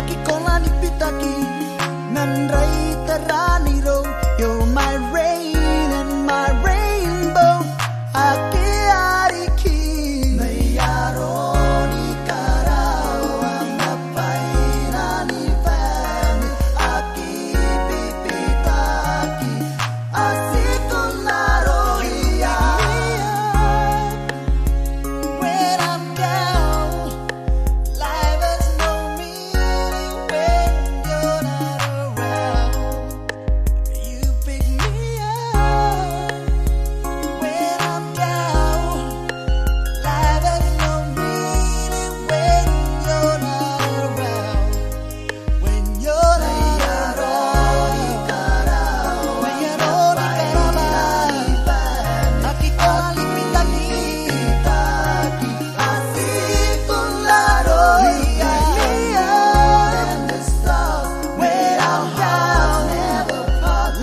Akikolani pitaki nan raitarani ro. You're my rain and my rainbow. Aki ariki mayaroni karawa mapaina ni fami. Aki pipitaki asikonaro iya. When I'm down, life has no meaning when you're not around. You pick me up. When I'm down, life has no meaning when you're not around. When you're not around, akikolani pitaki asikonaro iya. And the stars when I'm down,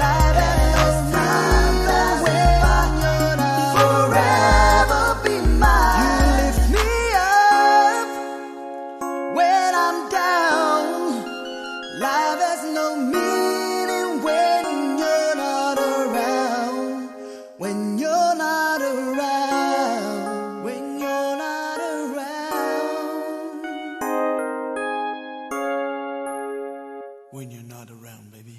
life has no meaning when you're not forever be mine. You lift me up when I'm down. Life has no meaning when you're not around. When you're not around. When you're not around. When you're not around, baby.